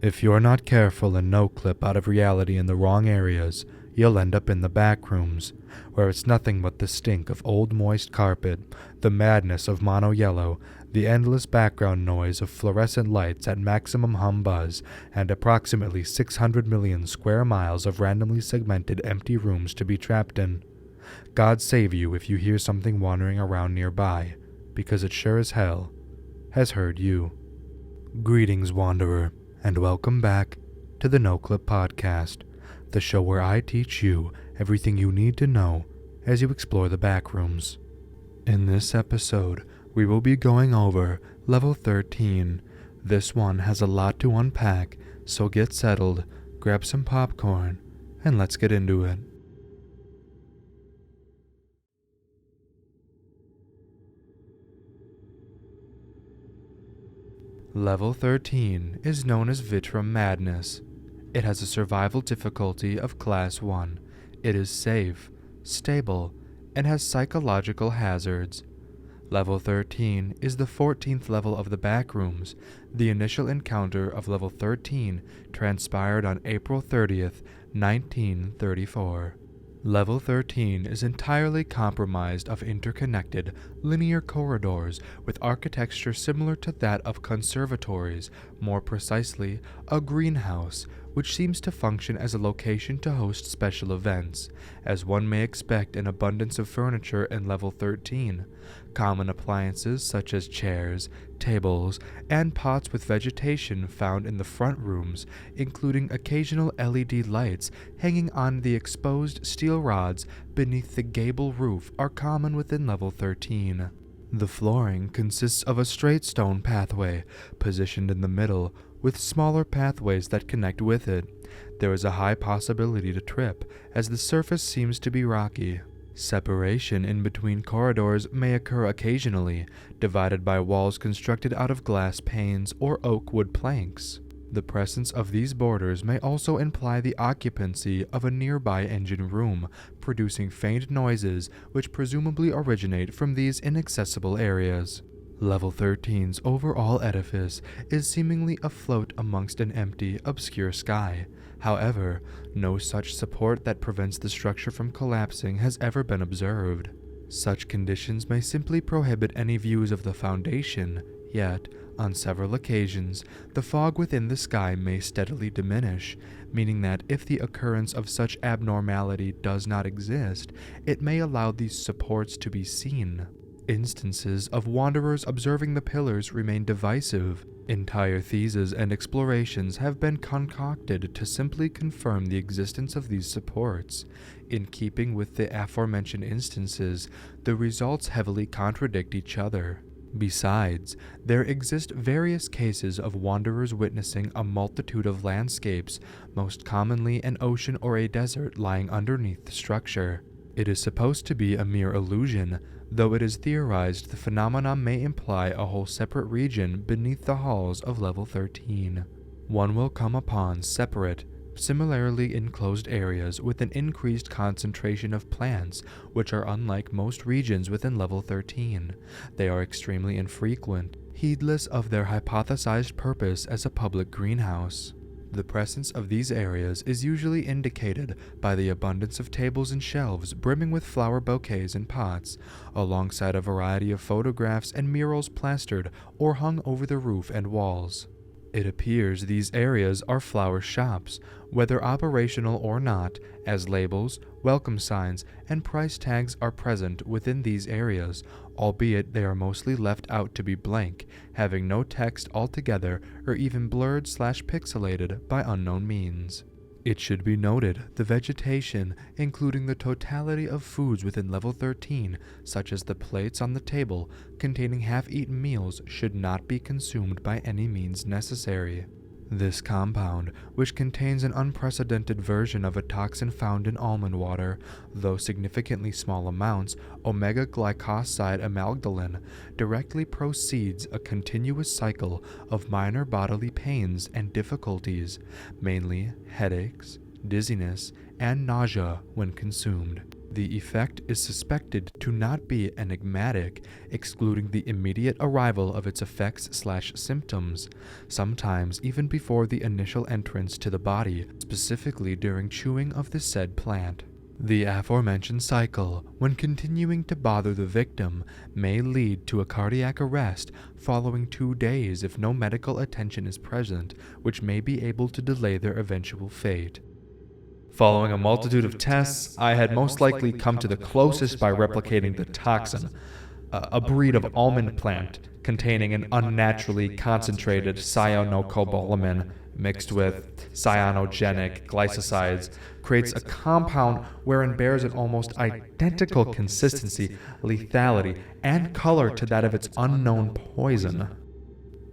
If you're not careful and Noclip out of reality in the wrong areas, you'll end up in the back rooms, where it's nothing but the stink of old moist carpet, the madness of mono yellow, the endless background noise of fluorescent lights at maximum hum buzz, and approximately 600 million square miles of randomly segmented empty rooms to be trapped in. God save you if you hear something wandering around nearby, because it sure as hell has heard you. Greetings, Wanderer, and welcome back to the Noclip Podcast, the show where I teach you everything you need to know as you explore the backrooms. In this episode, we will be going over Level 13. This one has a lot to unpack, so get settled, grab some popcorn, and let's get into it. Level 13 is known as Vitrum Madness. It has a survival difficulty of Class 1. It is safe, stable, and has psychological hazards. Level 13 is the 14th level of the backrooms. The initial encounter of Level 13 transpired on April 30th, 1934. Level 13 is entirely comprised of interconnected, linear corridors with architecture similar to that of conservatories, more precisely, a greenhouse, which seems to function as a location to host special events, as one may expect an abundance of furniture in Level 13. Common appliances such as chairs, tables, and pots with vegetation found in the front rooms, including occasional LED lights hanging on the exposed steel rods beneath the gable roof, are common within Level 13. The flooring consists of a straight stone pathway, positioned in the middle, with smaller pathways that connect with it. There is a high possibility to trip, as the surface seems to be rocky. Separation in between corridors may occur occasionally, divided by walls constructed out of glass panes or oak wood planks. The presence of these borders may also imply the occupancy of a nearby engine room, producing faint noises which presumably originate from these inaccessible areas. Level 13's overall edifice is seemingly afloat amongst an empty, obscure sky. However, no such support that prevents the structure from collapsing has ever been observed. Such conditions may simply prohibit any views of the foundation, yet, on several occasions, the fog within the sky may steadily diminish, meaning that if the occurrence of such abnormality does not exist, it may allow these supports to be seen. Instances of wanderers observing the pillars remain divisive. Entire theses and explorations have been concocted to simply confirm the existence of these supports. In keeping with the aforementioned instances, the results heavily contradict each other. Besides, there exist various cases of wanderers witnessing a multitude of landscapes, most commonly an ocean or a desert lying underneath the structure. It is supposed to be a mere illusion, though it is theorized the phenomenon may imply a whole separate region beneath the halls of Level 13. One will come upon separate, similarly enclosed areas with an increased concentration of plants, which are unlike most regions within Level 13. They are extremely infrequent, heedless of their hypothesized purpose as a public greenhouse. The presence of these areas is usually indicated by the abundance of tables and shelves brimming with flower bouquets and pots, alongside a variety of photographs and murals plastered or hung over the roof and walls. It appears these areas are flower shops, whether operational or not, as labels, welcome signs, and price tags are present within these areas, albeit they are mostly left out to be blank, having no text altogether or even blurred/pixelated by unknown means. It should be noted the vegetation, including the totality of foods within Level 13, such as the plates on the table containing half-eaten meals, should not be consumed by any means necessary. This compound, which contains an unprecedented version of a toxin found in almond water, though significantly small amounts, omega-glycoside amygdalin, directly proceeds a continuous cycle of minor bodily pains and difficulties, mainly headaches, dizziness, and nausea when consumed. The effect is suspected to not be enigmatic, excluding the immediate arrival of its effects/symptoms, sometimes even before the initial entrance to the body, specifically during chewing of the said plant. The aforementioned cycle, when continuing to bother the victim, may lead to a cardiac arrest following 2 days if no medical attention is present, which may be able to delay their eventual fate. Following a multitude of tests, I had most likely come to the closest by replicating the toxin, a breed of almond plant containing an unnaturally concentrated cyanocobalamin mixed with cyanogenic glycosides, creates a compound wherein bears an almost identical consistency, lethality, and color to that of its unknown poison.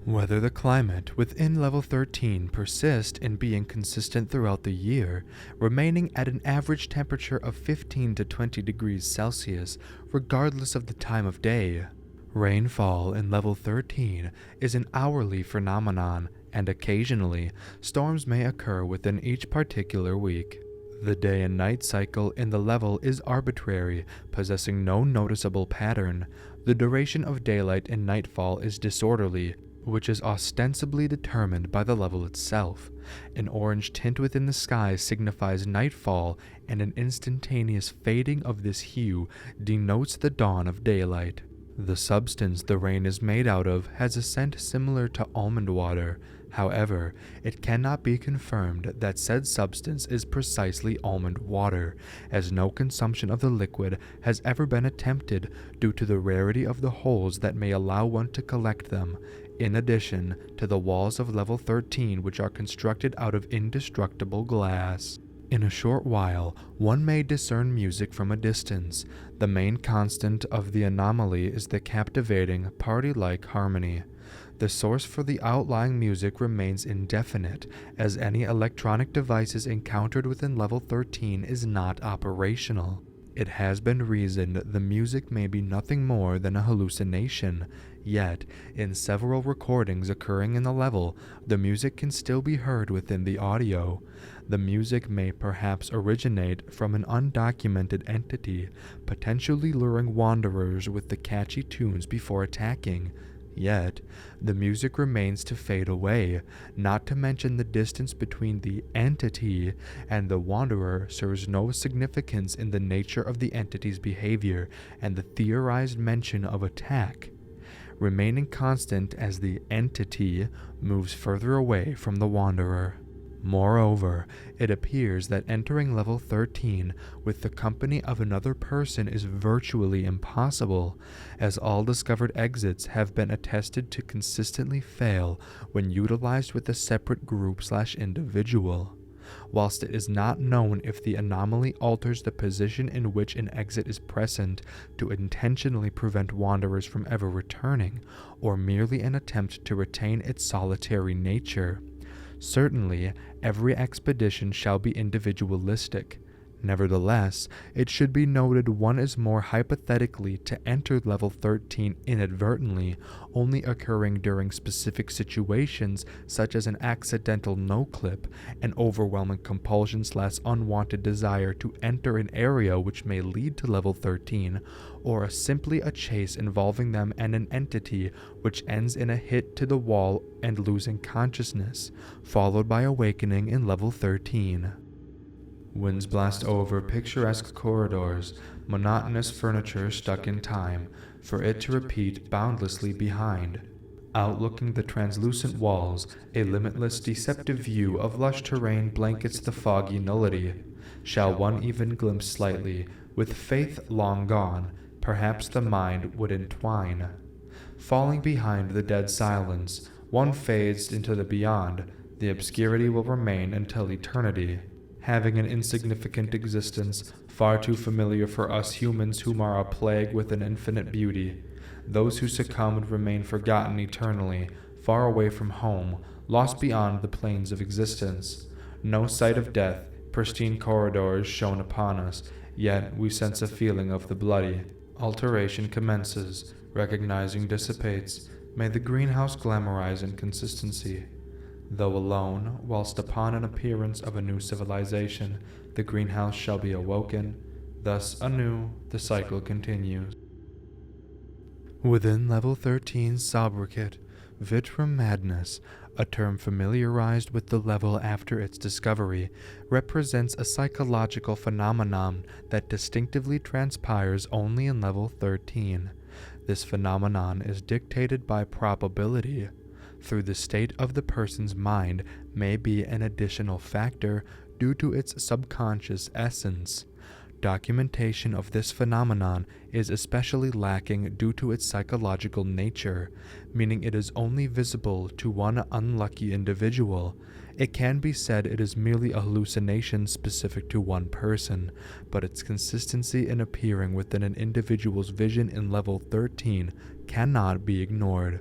Whether the climate within level 13 persists in being consistent throughout the year, remaining at an average temperature of 15 to 20 degrees Celsius regardless of the time of day. Rainfall in level 13 is an hourly phenomenon, and occasionally, storms may occur within each particular week. The day and night cycle in the level is arbitrary, possessing no noticeable pattern. The duration of daylight and nightfall is disorderly, which is ostensibly determined by the level itself. An orange tint within the sky signifies nightfall, and an instantaneous fading of this hue denotes the dawn of daylight. The substance the rain is made out of has a scent similar to almond water. However, it cannot be confirmed that said substance is precisely almond water, as no consumption of the liquid has ever been attempted due to the rarity of the holes that may allow one to collect them, in addition to the walls of level 13, which are constructed out of indestructible glass. In a short while, one may discern music from a distance. The main constant of the anomaly is the captivating, party-like harmony. The source for the outlying music remains indefinite, as any electronic devices encountered within level 13 is not operational. It has been reasoned the music may be nothing more than a hallucination, yet, in several recordings occurring in the level, the music can still be heard within the audio. The music may perhaps originate from an undocumented entity, potentially luring wanderers with the catchy tunes before attacking. Yet, the music remains to fade away, not to mention the distance between the entity and the wanderer serves no significance in the nature of the entity's behavior and the theorized mention of attack, remaining constant as the entity moves further away from the wanderer. Moreover, it appears that entering level 13 with the company of another person is virtually impossible, as all discovered exits have been attested to consistently fail when utilized with a separate group/individual. Whilst it is not known if the anomaly alters the position in which an exit is present to intentionally prevent wanderers from ever returning, or merely an attempt to retain its solitary nature. Certainly, every expedition shall be individualistic. Nevertheless, it should be noted one is more hypothetically to enter level 13 inadvertently, only occurring during specific situations such as an accidental noclip, an overwhelming compulsion/unwanted desire to enter an area which may lead to level 13, or simply a chase involving them and an entity which ends in a hit to the wall and losing consciousness, followed by awakening in level 13. Winds blast over picturesque corridors, monotonous furniture stuck in time, for it to repeat boundlessly behind. Outlooking the translucent walls, a limitless deceptive view of lush terrain blankets the foggy nullity. Shall one even glimpse slightly, with faith long gone, perhaps the mind would entwine. Falling behind the dead silence, one fades into the beyond, the obscurity will remain until eternity. Having an insignificant existence, far too familiar for us humans whom are a plague with an infinite beauty. Those who succumbed remain forgotten eternally, far away from home, lost beyond the plains of existence. No sight of death, pristine corridors shone upon us, yet we sense a feeling of the bloody. Alteration commences, recognizing dissipates. May the greenhouse glamorize inconsistency. Though alone, whilst upon an appearance of a new civilization, the greenhouse shall be awoken, Thus, anew, the cycle continues. Within Level 13's sobriquet, Vitrum Madness, a term familiarized with the level after its discovery, represents a psychological phenomenon that distinctively transpires only in Level 13. This phenomenon is dictated by probability. Through the state of the person's mind may be an additional factor due to its subconscious essence. Documentation of this phenomenon is especially lacking due to its psychological nature, meaning it is only visible to one unlucky individual. It can be said it is merely a hallucination specific to one person, but its consistency in appearing within an individual's vision in Level 13 cannot be ignored.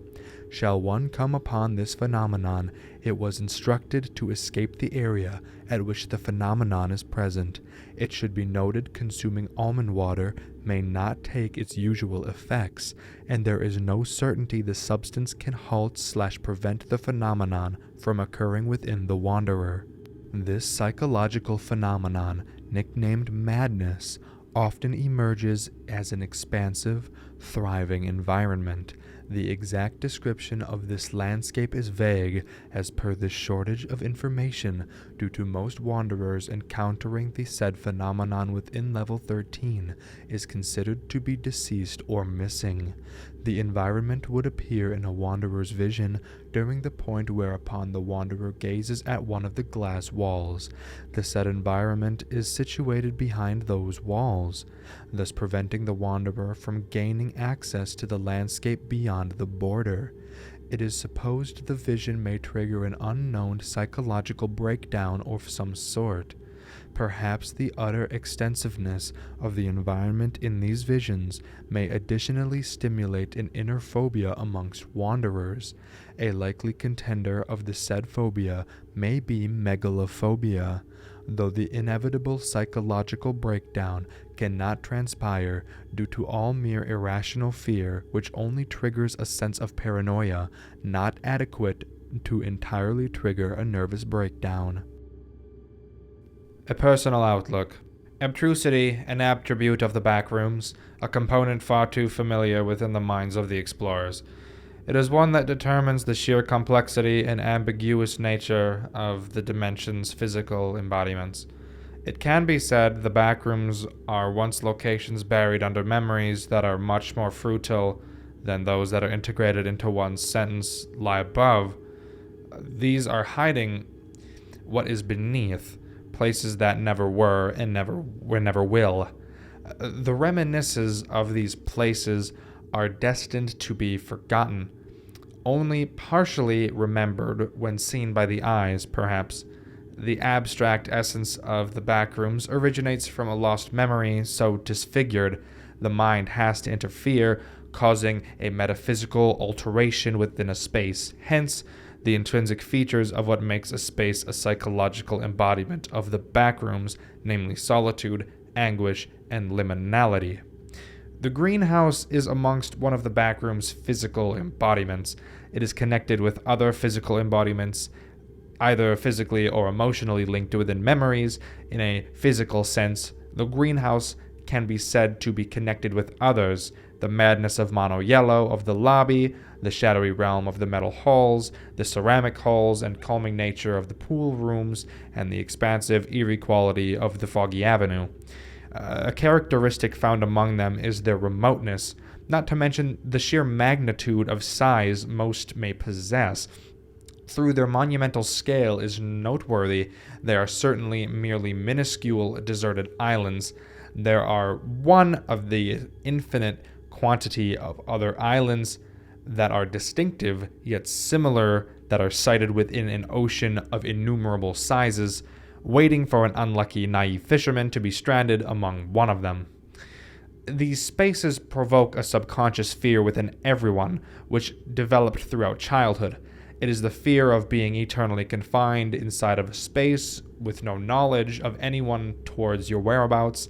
Shall one come upon this phenomenon, it was instructed to escape the area at which the phenomenon is present. It should be noted consuming almond water may not take its usual effects, and there is no certainty the substance can halt/prevent the phenomenon from occurring within the wanderer. This psychological phenomenon, nicknamed madness, often emerges as an expansive, thriving environment. The exact description of this landscape is vague, as per the shortage of information due to most wanderers encountering the said phenomenon within Level 13 is considered to be deceased or missing. The environment would appear in a wanderer's vision during the point whereupon the wanderer gazes at one of the glass walls. The said environment is situated behind those walls, thus preventing the wanderer from gaining access to the landscape beyond the border. It is supposed the vision may trigger an unknown psychological breakdown of some sort. Perhaps the utter extensiveness of the environment in these visions may additionally stimulate an inner phobia amongst wanderers. A likely contender of the said phobia may be megalophobia, though the inevitable psychological breakdown cannot transpire due to all mere irrational fear, which only triggers a sense of paranoia, not adequate to entirely trigger a nervous breakdown. A personal outlook. Obtrusity, an attribute of the backrooms, a component far too familiar within the minds of the explorers. It is one that determines the sheer complexity and ambiguous nature of the dimension's physical embodiments. It can be said the backrooms are once locations buried under memories that are much more fruitful than those that are integrated into one's sentence lie above. These are hiding what is beneath, places that never were and never will. The reminiscences of these places are destined to be forgotten, only partially remembered when seen by the eyes, perhaps. The abstract essence of the backrooms originates from a lost memory so disfigured the mind has to interfere, causing a metaphysical alteration within a space. Hence, the intrinsic features of what makes a space a psychological embodiment of the backrooms, namely solitude, anguish, and liminality. The greenhouse is amongst one of the backroom's physical embodiments. It is connected with other physical embodiments, either physically or emotionally linked within memories. In a physical sense, the greenhouse can be said to be connected with others: the madness of mono yellow of the lobby, the shadowy realm of the metal halls, the ceramic halls and calming nature of the pool rooms, and the expansive eerie quality of the foggy avenue. A characteristic found among them is their remoteness, not to mention the sheer magnitude of size most may possess. Through their monumental scale is noteworthy, they are certainly merely minuscule deserted islands. There are one of the infinite quantity of other islands that are distinctive yet similar, that are sited within an ocean of innumerable sizes, waiting for an unlucky naive fisherman to be stranded among one of them. These spaces provoke a subconscious fear within everyone, which developed throughout childhood. It is the fear of being eternally confined inside of a space with no knowledge of anyone towards your whereabouts.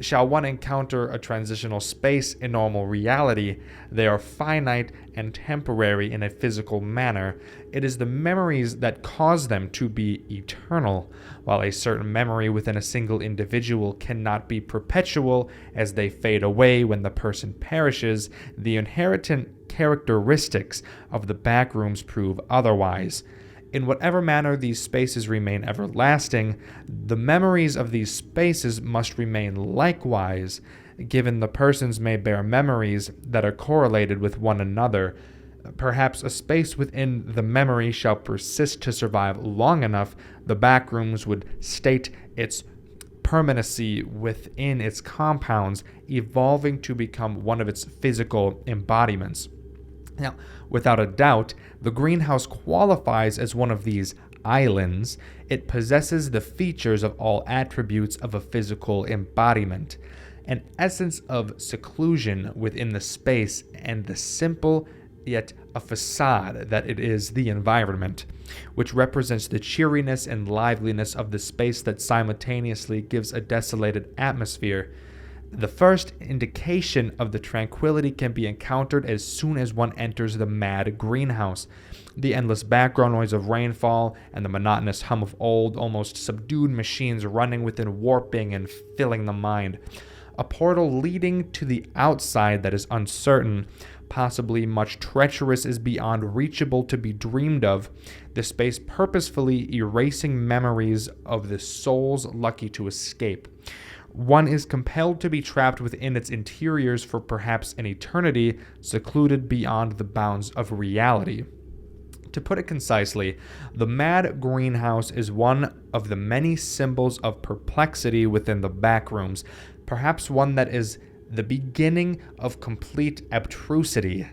Shall one encounter a transitional space in normal reality, they are finite and temporary in a physical manner. It is the memories that cause them to be eternal. While a certain memory within a single individual cannot be perpetual as they fade away when the person perishes, the inherent characteristics of the backrooms prove otherwise. In whatever manner these spaces remain everlasting, the memories of these spaces must remain likewise, given the persons may bear memories that are correlated with one another. Perhaps a space within the memory shall persist to survive long enough, the backrooms would state its permanency within its compounds, evolving to become one of its physical embodiments. Now, without a doubt, the greenhouse qualifies as one of these islands. It possesses the features of all attributes of a physical embodiment, an essence of seclusion within the space, and the simple yet a facade that it is the environment, which represents the cheeriness and liveliness of the space that simultaneously gives a desolated atmosphere. The first indication of the tranquility can be encountered as soon as one enters the mad greenhouse. The endless background noise of rainfall and the monotonous hum of old, almost subdued machines running within warping and filling the mind. A portal leading to the outside that is uncertain, possibly much treacherous, is beyond reachable to be dreamed of. The space purposefully erasing memories of the souls lucky to escape. One is compelled to be trapped within its interiors for perhaps an eternity, secluded beyond the bounds of reality. To put it concisely, the mad greenhouse is one of the many symbols of perplexity within the backrooms, perhaps one that is the beginning of complete abstrusity.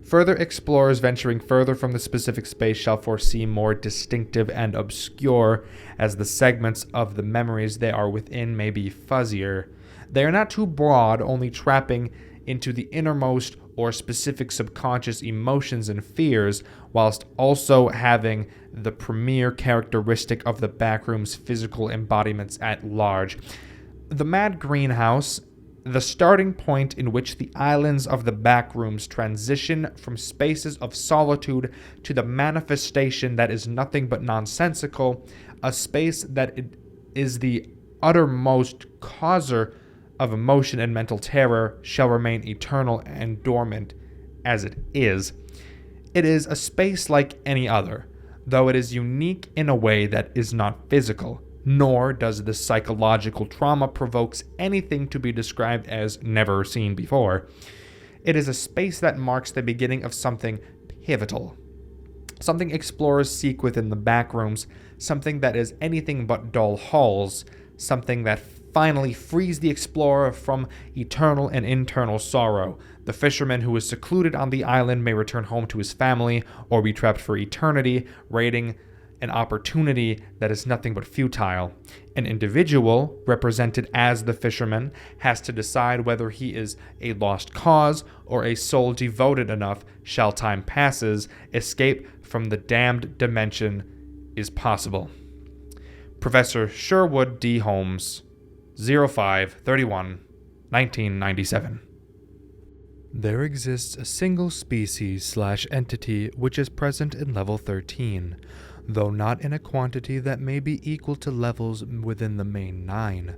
Further explorers venturing further from the specific space shall foresee more distinctive and obscure, as the segments of the memories they are within may be fuzzier. They are not too broad, only trapping into the innermost or specific subconscious emotions and fears, whilst also having the premier characteristic of the backroom's physical embodiments at large. The mad greenhouse, the starting point in which the islands of the backrooms transition from spaces of solitude to the manifestation that is nothing but nonsensical, a space that is the uttermost causer of emotion and mental terror, shall remain eternal and dormant as it is. It is a space like any other, though it is unique in a way that is not physical. Nor does the psychological trauma provokes anything to be described as never seen before. It is a space that marks the beginning of something pivotal. Something explorers seek within the backrooms, something that is anything but dull halls, something that finally frees the explorer from eternal and internal sorrow. The fisherman who is secluded on the island may return home to his family or be trapped for eternity, raiding an opportunity that is nothing but futile. An individual, represented as the fisherman, has to decide whether he is a lost cause or a soul devoted enough. Shall time passes, escape from the damned dimension is possible. Professor Sherwood D. Holmes, 05/31/1997. There exists a single species/entity which is present in level 13, though not in a quantity that may be equal to levels within the main 9.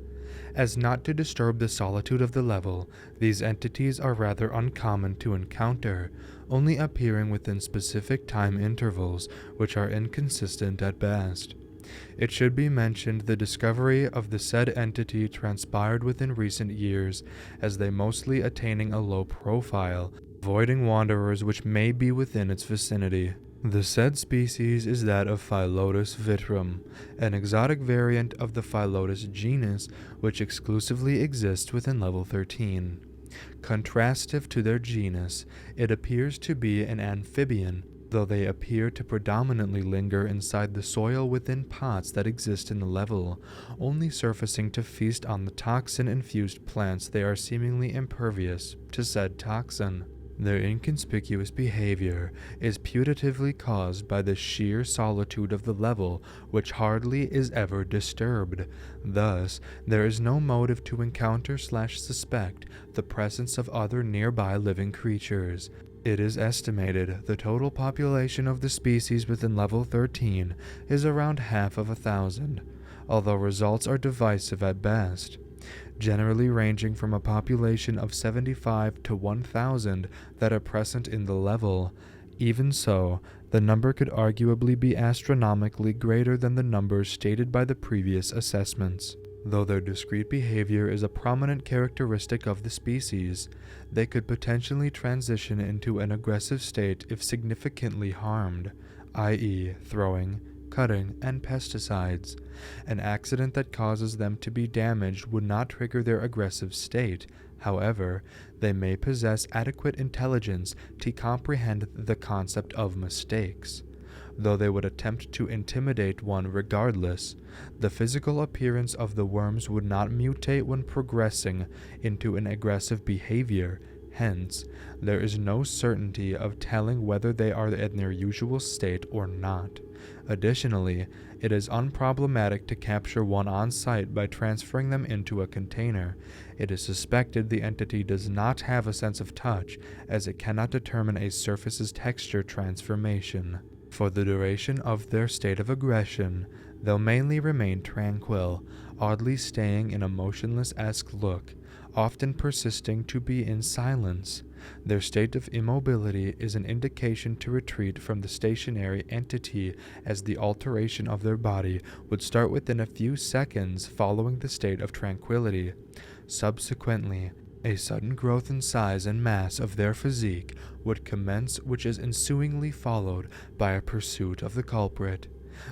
As not to disturb the solitude of the level, these entities are rather uncommon to encounter, only appearing within specific time intervals, which are inconsistent at best. It should be mentioned the discovery of the said entity transpired within recent years, as they mostly attaining a low profile, avoiding wanderers which may be within its vicinity. The said species is that of Phyllotus vitrum, an exotic variant of the Phyllotus genus, which exclusively exists within level 13. Contrastive to their genus, it appears to be an amphibian, though they appear to predominantly linger inside the soil within pots that exist in the level, only surfacing to feast on the toxin-infused plants. They are seemingly impervious to said toxin. Their inconspicuous behavior is putatively caused by the sheer solitude of the level, which hardly is ever disturbed. Thus, there is no motive to encounter/suspect the presence of other nearby living creatures. It is estimated the total population of the species within level 13 is around half of 1,000, although results are divisive at best, generally ranging from a population of 75 to 1,000 that are present in the level. Even so, the number could arguably be astronomically greater than the numbers stated by the previous assessments. Though their discrete behavior is a prominent characteristic of the species, they could potentially transition into an aggressive state if significantly harmed, i.e., throwing, cutting, and pesticides. An accident that causes them to be damaged would not trigger their aggressive state. However, they may possess adequate intelligence to comprehend the concept of mistakes. Though they would attempt to intimidate one regardless, the physical appearance of the worms would not mutate when progressing into an aggressive behavior. Hence, there is no certainty of telling whether they are in their usual state or not. Additionally, it is unproblematic to capture one on site by transferring them into a container. It is suspected the entity does not have a sense of touch, as it cannot determine a surface's texture transformation. For the duration of their state of aggression, they'll mainly remain tranquil, oddly staying in a motionless-esque look, often persisting to be in silence. Their state of immobility is an indication to retreat from the stationary entity, as the alteration of their body would start within a few seconds following the state of tranquility. Subsequently, a sudden growth in size and mass of their physique would commence, which is ensuingly followed by a pursuit of the culprit.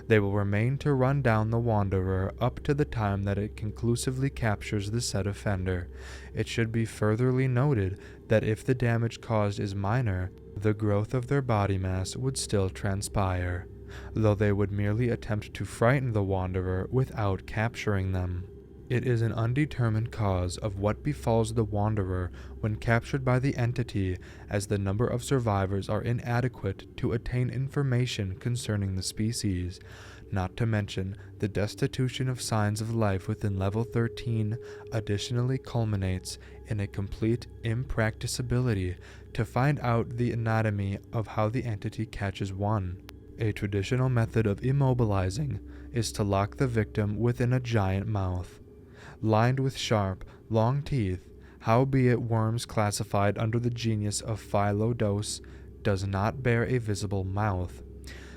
They will remain to run down the Wanderer up to the time that it conclusively captures the said offender. It should be furtherly noted that if the damage caused is minor, the growth of their body mass would still transpire, though they would merely attempt to frighten the Wanderer without capturing them. It is an undetermined cause of what befalls the Wanderer when captured by the entity, as the number of survivors are inadequate to attain information concerning the species. Not to mention, the destitution of signs of life within level 13 additionally culminates in a complete impracticability to find out the anatomy of how the entity catches one. A traditional method of immobilizing is to lock the victim within a giant mouth, lined with sharp, long teeth. Howbeit worms classified under the genus of Phyllodos does not bear a visible mouth.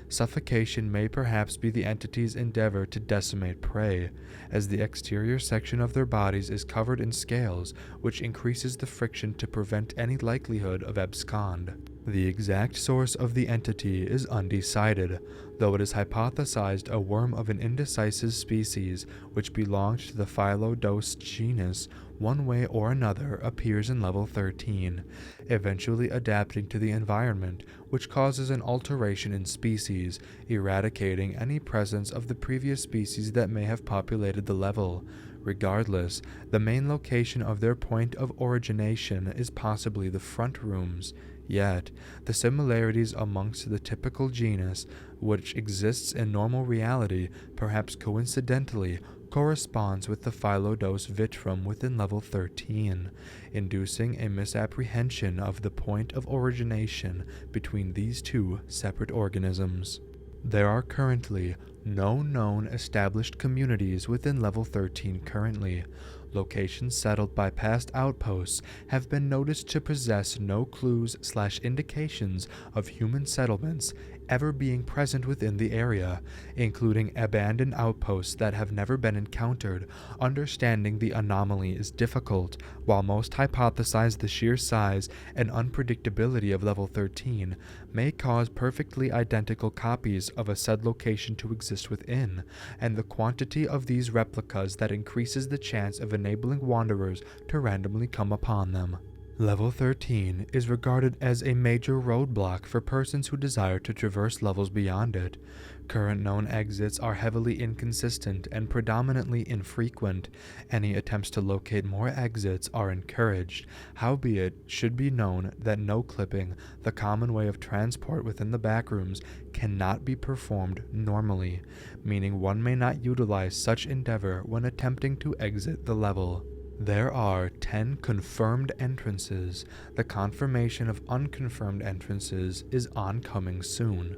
Suffocation may perhaps be the entity's endeavor to decimate prey, as the exterior section of their bodies is covered in scales, which increases the friction to prevent any likelihood of abscond. The exact source of the entity is undecided, though it is hypothesized a worm of an indecisive species which belonged to the Phyllodos genus one way or another appears in level 13, eventually adapting to the environment, which causes an alteration in species, eradicating any presence of the previous species that may have populated the level. Regardless, the main location of their point of origination is possibly the front rooms. Yet, the similarities amongst the typical genus, which exists in normal reality, perhaps coincidentally, corresponds with the Phyllodos vitrum within level 13, inducing a misapprehension of the point of origination between these two separate organisms. There are currently no known established communities within level 13 currently. Locations settled by past outposts have been noticed to possess no clues/indications of human settlements ever being present within the area, including abandoned outposts that have never been encountered. Understanding the anomaly is difficult, while most hypothesize the sheer size and unpredictability of level 13 may cause perfectly identical copies of a said location to exist within, and the quantity of these replicas that increases the chance of enabling wanderers to randomly come upon them. Level 13 is regarded as a major roadblock for persons who desire to traverse levels beyond it. Current known exits are heavily inconsistent and predominantly infrequent. Any attempts to locate more exits are encouraged. Howbeit, should be known that no-clipping, the common way of transport within the backrooms, cannot be performed normally, meaning one may not utilize such endeavor when attempting to exit the level. There are 10 confirmed entrances. The confirmation of unconfirmed entrances is oncoming soon.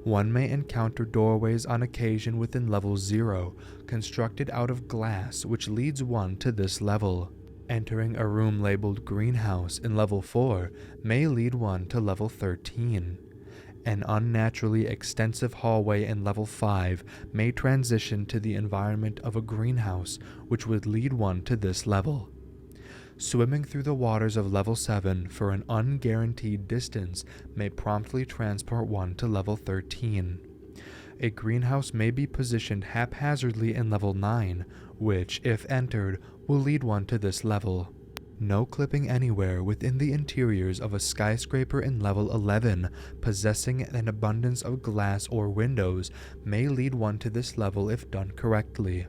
One may encounter doorways on occasion within level 0, constructed out of glass, which leads one to this level. Entering a room labeled greenhouse in level 4 may lead one to level 13. An unnaturally extensive hallway in level 5 may transition to the environment of a greenhouse, which would lead one to this level. Swimming through the waters of level 7 for an unguaranteed distance may promptly transport one to level 13. A greenhouse may be positioned haphazardly in level 9, which, if entered, will lead one to this level. No clipping anywhere within the interiors of a skyscraper in level 11, possessing an abundance of glass or windows, may lead one to this level if done correctly.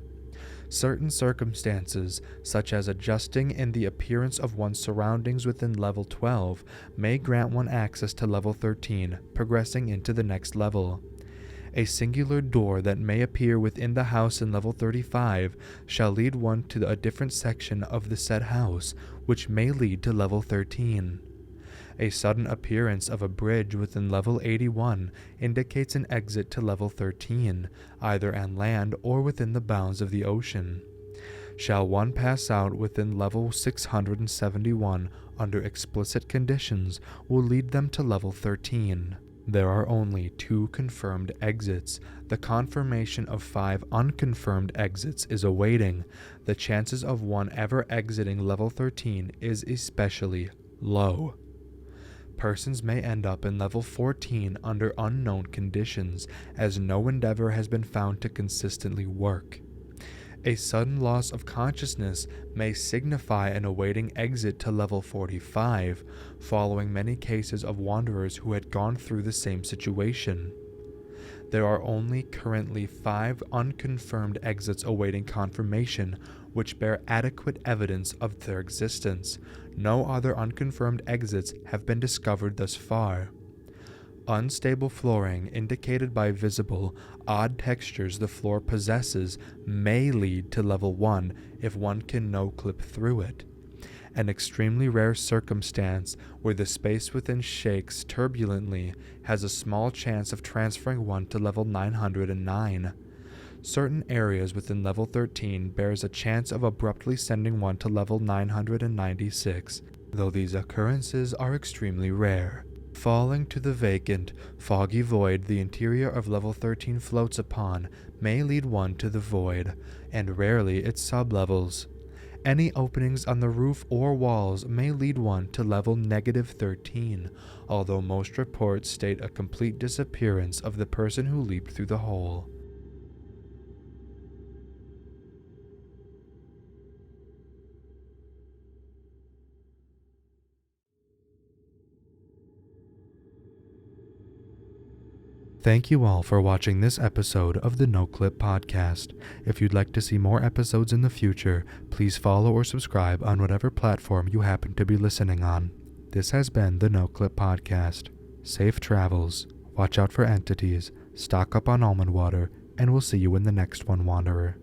Certain circumstances, such as adjusting in the appearance of one's surroundings within level 12, may grant one access to level 13, progressing into the next level. A singular door that may appear within the house in level 35 shall lead one to a different section of the said house, which may lead to level 13. A sudden appearance of a bridge within level 81 indicates an exit to level 13, either on land or within the bounds of the ocean. Shall one pass out within level 671 under explicit conditions, will lead them to level 13. There are only 2 confirmed exits. The confirmation of 5 unconfirmed exits is awaiting. The chances of one ever exiting level 13 is especially low. Persons may end up in level 14 under unknown conditions, as no endeavor has been found to consistently work. A sudden loss of consciousness may signify an awaiting exit to level 45, following many cases of wanderers who had gone through the same situation. There are only currently 5 unconfirmed exits awaiting confirmation, which bear adequate evidence of their existence. No other unconfirmed exits have been discovered thus far. Unstable flooring, indicated by visible, odd textures the floor possesses, may lead to level 1 if one can no-clip through it. An extremely rare circumstance where the space within shakes turbulently has a small chance of transferring one to level 909. Certain areas within level 13 bears a chance of abruptly sending one to level 996, though these occurrences are extremely rare. Falling to the vacant, foggy void the interior of level 13 floats upon may lead one to the void, and rarely its sublevels. Any openings on the roof or walls may lead one to level -13, although most reports state a complete disappearance of the person who leaped through the hole. Thank you all for watching this episode of the Noclip podcast. If you'd like to see more episodes in the future, please follow or subscribe on whatever platform you happen to be listening on. This has been the Noclip podcast. Safe travels, watch out for entities, stock up on almond water, and we'll see you in the next one, Wanderer.